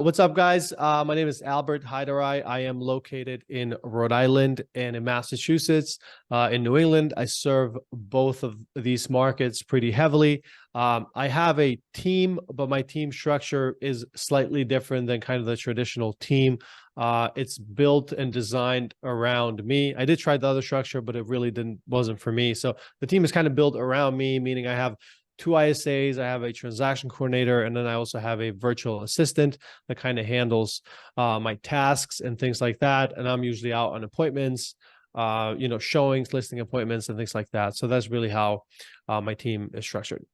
What's up, guys? My name is Albert Hajdaraj. I am located in Rhode Island and in Massachusetts. In New England, I serve both of these markets pretty heavily. I have a team, but my team structure is slightly different than kind of the traditional team. It's built and designed around me. I did try the other structure, but it really wasn't for me. So the team is kind of built around me, meaning I have two ISAs, I have a transaction coordinator, and then I also have a virtual assistant that kind of handles my tasks and things like that. And I'm usually out on appointments, showings, listing appointments, and things like that. So that's really how my team is structured.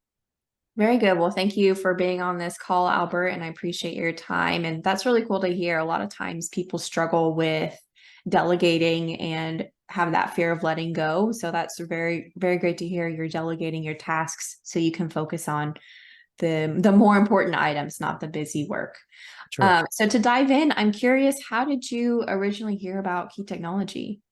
Very good. Well, thank you for being on this call, Albert, and I appreciate your time. And that's really cool to hear. A lot of times people struggle with delegating and have that fear of letting go. So that's very, very great to hear you're delegating your tasks so you can focus on the more important items, not the busy work. Sure. So to dive in, I'm curious, how did you originally hear about Key Technology?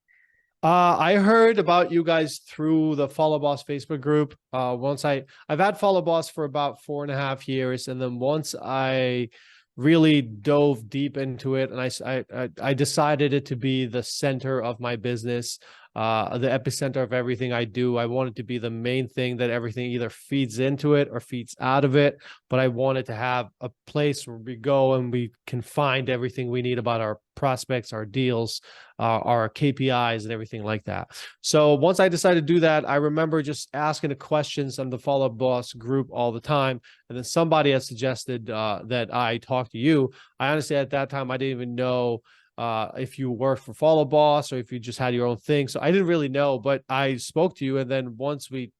I heard about you guys through the Follow Boss Facebook group. I've had Follow Boss for about 4.5 years, and then once I really dove deep into it, and I decided it to be the center of my business, the epicenter of everything I do. I want it to be the main thing that everything either feeds into it or feeds out of it. But I wanted to have a place where we go and we can find everything we need about our prospects, our deals, our KPIs, and everything like that. So once I decided to do that, I remember just asking the questions on the Follow Boss group all the time. And then somebody had suggested that I talk to you. I honestly, at that time, I didn't even know if you worked for Follow Boss or if you just had your own thing. So I didn't really know, but I spoke to you. And then once you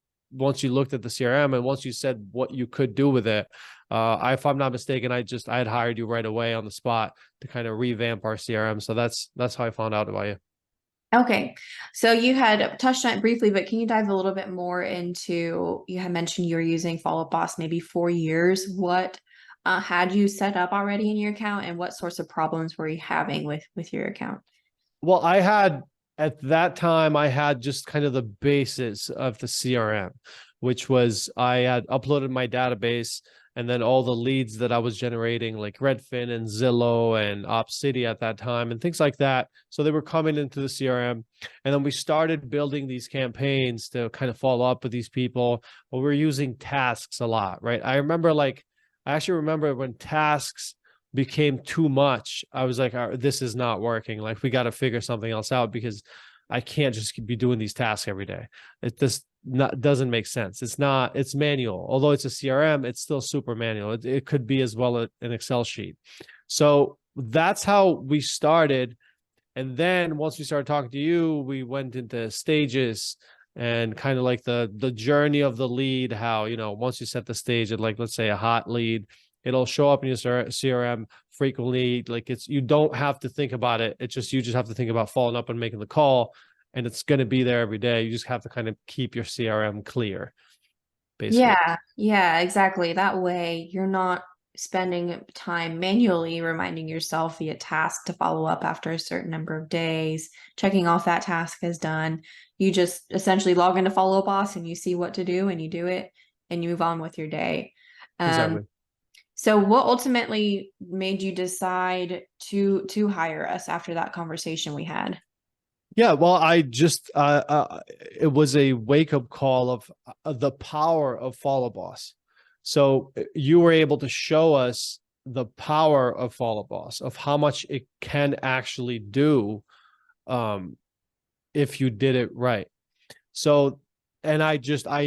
looked at the CRM and once you said what you could do with it, if I'm not mistaken, I had hired you right away on the spot to kind of revamp our CRM. So that's how I found out about you. Okay. So you had touched on it briefly, but can you dive a little bit more into, you had mentioned you were using Follow Boss maybe 4 years. What had you set up already in your account and what sorts of problems were you having with your account? Well, at that time, I had just kind of the basis of the CRM, which was I had uploaded my database and then all the leads that I was generating, like Redfin and Zillow and Opcity at that time and things like that. So they were coming into the CRM. And then we started building these campaigns to kind of follow up with these people. But we're using tasks a lot, right? I actually remember when tasks became too much. I was like, this is not working. Like, we got to figure something else out because I can't just be doing these tasks every day. It just doesn't make sense. It's manual. Although it's a CRM, it's still super manual. It could be as well an Excel sheet. So that's how we started. And then once we started talking to you, we went into stages and kind of like the journey of the lead, how, once you set the stage at, like, let's say a hot lead, it'll show up in your CRM frequently. Like, you don't have to think about it. You just have to think about following up and making the call, and it's going to be there every day. You just have to kind of keep your CRM clear, basically. Yeah, exactly. That way you're not spending time manually reminding yourself via task to follow up after a certain number of days, checking off that task as done. You just essentially log into Follow Boss and you see what to do and you do it and you move on with your day. Um, Exactly. so what ultimately made you decide to hire us after that conversation we had? Yeah, well, it was a wake up call of the power of Follow Boss. So you were able to show us the power of Follow Boss, of how much it can actually do, um, if you did it right. So, and I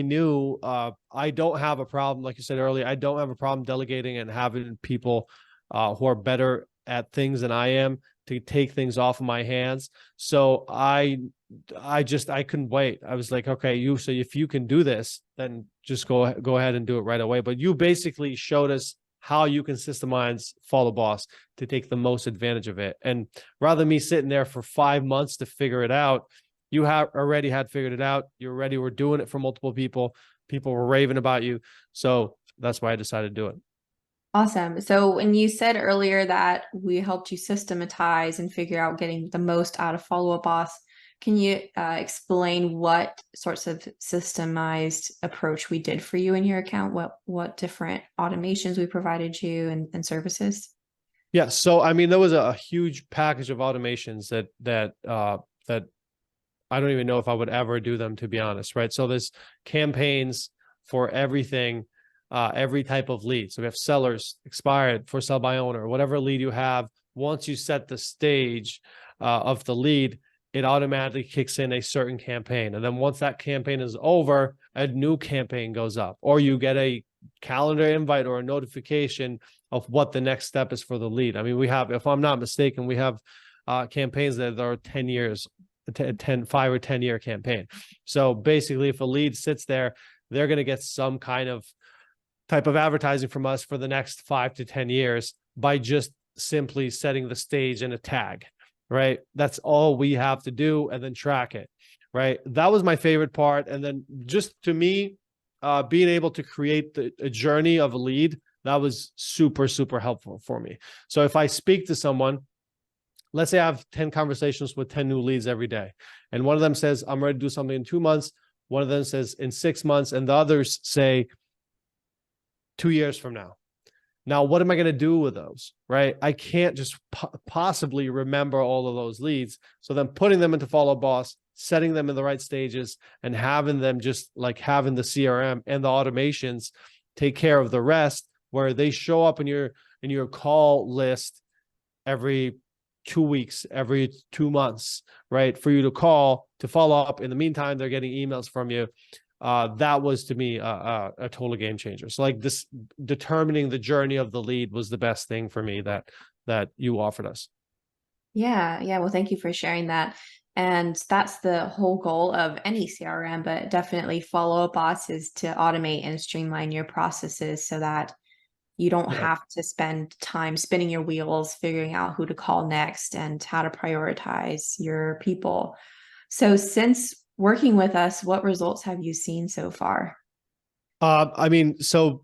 knew, I don't have a problem, like you said earlier, I don't have a problem delegating and having people who are better at things than I am to take things off of my hands. So I couldn't wait. I was like, okay, so if you can do this, then just go ahead and do it right away. But you basically showed us how you can systemize Follow Boss to take the most advantage of it. And rather than me sitting there for 5 months to figure it out, you have already had figured it out. You already were doing it for multiple people. People were raving about you. So that's why I decided to do it. Awesome. So when you said earlier that we helped you systematize and figure out getting the most out of Follow Up Boss, can you explain what sorts of systemized approach we did for you in your account? What different automations we provided you and services? Yeah. So, I mean, there was a huge package of automations that I don't even know if I would ever do them, to be honest, right? So there's campaigns for everything, every type of lead. So we have sellers, expired, for sale by owner, whatever lead you have. Once you set the stage of the lead, it automatically kicks in a certain campaign. And then once that campaign is over, a new campaign goes up, or you get a calendar invite or a notification of what the next step is for the lead. I mean, we have, if I'm not mistaken, we have campaigns that are 10 years 5 or 10 year campaign. So basically, if a lead sits there, they're going to get some kind of type of advertising from us for the next 5 to 10 years by just simply setting the stage and a tag, right? That's all we have to do, and then track it, right? That was my favorite part. And then just to me, being able to create a journey of a lead, that was super, super helpful for me. So if I speak to someone, let's say I have 10 conversations with 10 new leads every day, and one of them says, I'm ready to do something in 2 months. One of them says in 6 months, and the others say 2 years from now. Now, what am I going to do with those, right? I can't just possibly remember all of those leads. So then putting them into Follow Boss, setting them in the right stages, and having them just like having the CRM and the automations take care of the rest, where they show up in your call list every 2 weeks, every 2 months, right? For you to call to follow up. In the meantime, they're getting emails from you. That was to me a total game changer. So like this, determining the journey of the lead was the best thing for me that you offered us. Yeah, yeah. Well, thank you for sharing that. And that's the whole goal of any CRM, but definitely Follow Up Boss is to automate and streamline your processes so that you don't Yeah. have to spend time spinning your wheels, figuring out who to call next and how to prioritize your people. So, since working with us, what results have you seen so far? I mean, so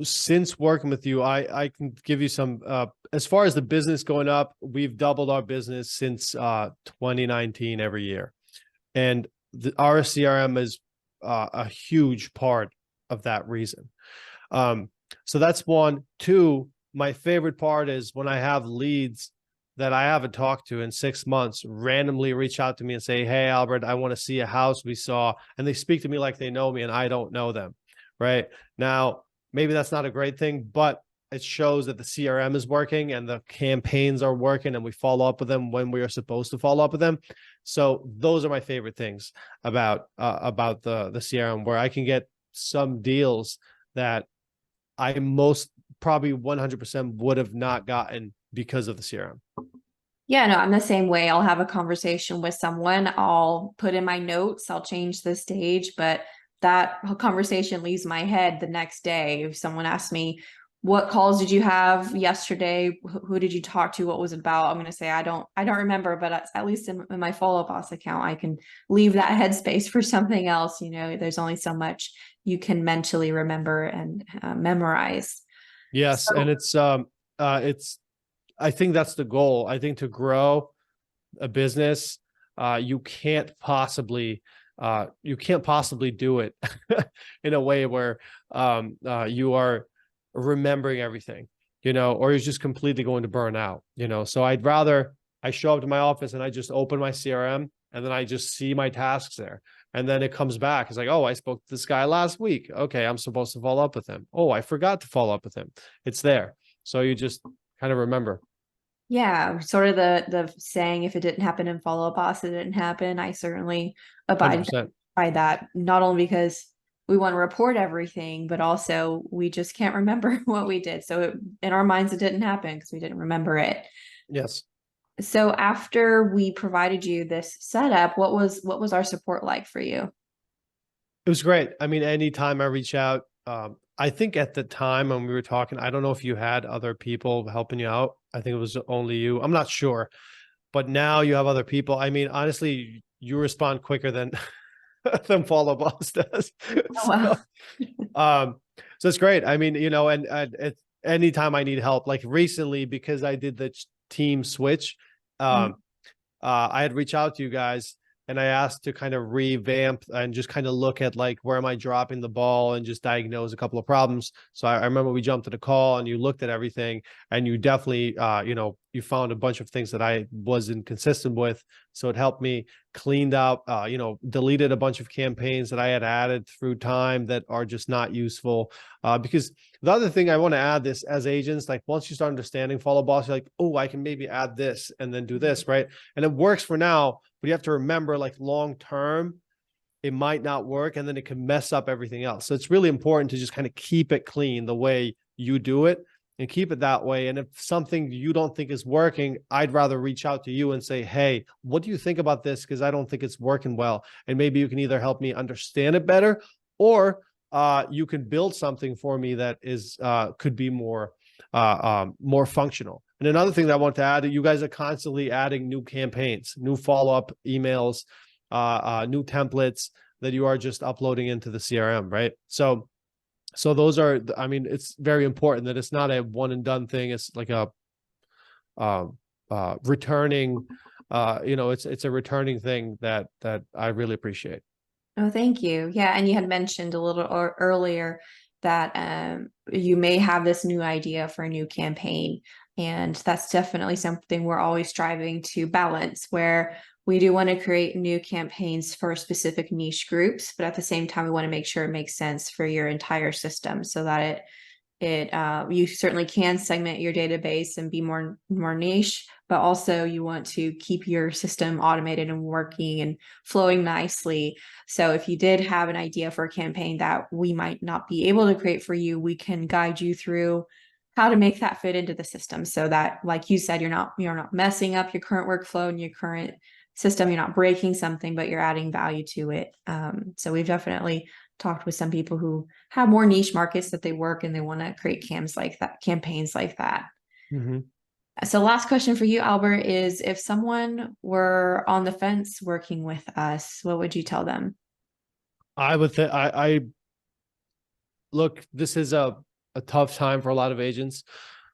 since working with you, I can give you some as far as the business going up, we've doubled our business since 2019 every year. And our CRM is a huge part of that reason. So that's one. Two, my favorite part is when I have leads that I haven't talked to in 6 months randomly reach out to me and say, hey, Albert, I want to see a house we saw. And they speak to me like they know me and I don't know them. Right now, maybe that's not a great thing, but it shows that the CRM is working and the campaigns are working and we follow up with them when we are supposed to follow up with them. So those are my favorite things about the CRM, where I can get some deals that I most probably 100% would have not gotten because of the CRM. Yeah, no, I'm the same way. I'll have a conversation with someone, I'll put in my notes, I'll change the stage, but that conversation leaves my head the next day. If someone asks me, what calls did you have yesterday? Who did you talk to? What was it about? I'm going to say, I don't remember, but at least in my Follow Up Boss account, I can leave that headspace for something else. You know, there's only so much you can mentally remember and memorize. Yes, and So it's I think that's the goal. I think to grow a business, you can't possibly do it in a way where you are remembering everything, or you're just completely going to burn out. So I'd rather I show up to my office and I just open my CRM and then I just see my tasks there. And then it comes back. It's like, oh, I spoke to this guy last week. Okay, I'm supposed to follow up with him. Oh, I forgot to follow up with him. It's there. So you just kind of remember. yeah, sort of the saying, if it didn't happen in Follow Up Boss, it didn't happen. I certainly abide 100%. by that, not only because we want to report everything, but also we just can't remember what we did. So in our minds, it didn't happen because we didn't remember it. Yes. So after we provided you this setup, what was our support like for you? It was great. I mean, anytime I reach out, I think at the time when we were talking, I don't know if you had other people helping you out. I think it was only you. I'm not sure, but now you have other people. I mean, honestly, you respond quicker than than Follow Boss does. Oh, wow. Um, so it's great. I mean, and anytime I need help, like recently, because I did the team switch, Mhm. I had reached out to you guys and I asked to kind of revamp and just kind of look at like, where am I dropping the ball, and just diagnose a couple of problems. So I remember we jumped to the call and you looked at everything, and you definitely, you found a bunch of things that I wasn't consistent with. So it helped me, cleaned up, deleted a bunch of campaigns that I had added through time that are just not useful. Because the other thing I want to add this, as agents, like once you start understanding Follow Boss, you're like, oh, I can maybe add this and then do this, right? And it works for now, but you have to remember, like long term, it might not work, and then it can mess up everything else. So it's really important to just kind of keep it clean the way you do it, and keep it that way. And if something you don't think is working, I'd rather reach out to you and say, hey, what do you think about this? Because I don't think it's working well. And maybe you can either help me understand it better, or you can build something for me that is could be more functional. And another thing that I want to add, you guys are constantly adding new campaigns, new follow-up emails, new templates that you are just uploading into the CRM, right? So those are, I mean, it's very important that it's not a one and done thing. It's like a returning, it's a returning thing that I really appreciate. Oh, thank you. Yeah, and you had mentioned a little earlier that you may have this new idea for a new campaign, and that's definitely something we're always striving to balance, where we do want to create new campaigns for specific niche groups, but at the same time, we want to make sure it makes sense for your entire system, so that you certainly can segment your database and be more niche, but also you want to keep your system automated and working and flowing nicely. So if you did have an idea for a campaign that we might not be able to create for you, we can guide you through how to make that fit into the system, so that, like you said, you're not messing up your current workflow and your current system. You're not breaking something, but you're adding value to it. So we've definitely talked with some people who have more niche markets that they work, and they want to create campaigns like that. Mm-hmm. So last question for you, Albert, is if someone were on the fence working with us, what would you tell them? I would think, look, this is a tough time for a lot of agents.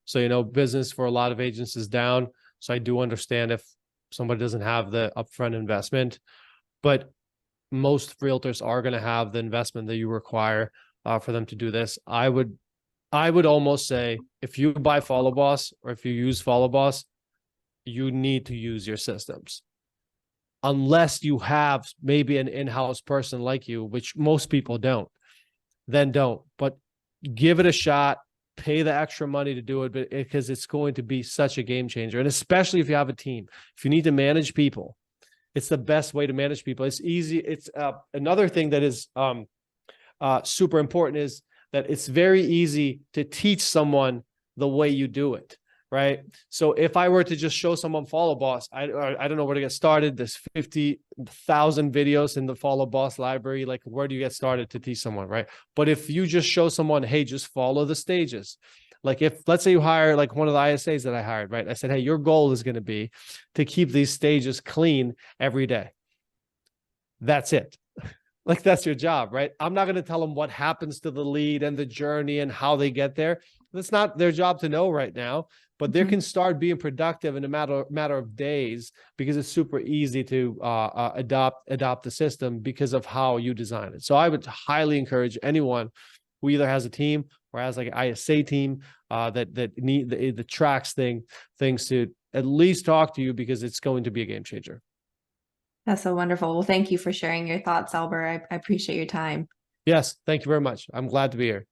So, business for a lot of agents is down. So I do understand if somebody doesn't have the upfront investment, but most realtors are going to have the investment that you require for them to do this. I would almost say, if you buy Follow Boss or if you use Follow Boss, you need to use your systems. Unless you have maybe an in-house person like you, which most people don't, then don't. But give it a shot. Pay the extra money to do it, because it's going to be such a game changer. And especially if you have a team, if you need to manage people, it's the best way to manage people. It's easy. It's another thing that is super important is that it's very easy to teach someone the way you do it, right? So if I were to just show someone Follow Boss, I don't know where to get started. There's 50,000 videos in the Follow Boss library. Like, where do you get started to teach someone, right? But if you just show someone, hey, just follow the stages. Like, if, let's say you hire like one of the ISAs that I hired, right? I said, hey, your goal is going to be to keep these stages clean every day. That's it. Like, that's your job, right? I'm not going to tell them what happens to the lead and the journey and how they get there. That's not their job to know right now, but they can start being productive in a matter of days, because it's super easy to adopt the system because of how you design it. So I would highly encourage anyone who either has a team or has like an ISA team that need the tracks things to at least talk to you, because it's going to be a game changer. That's so wonderful. Well, thank you for sharing your thoughts, Albert. I appreciate your time. Yes, thank you very much. I'm glad to be here.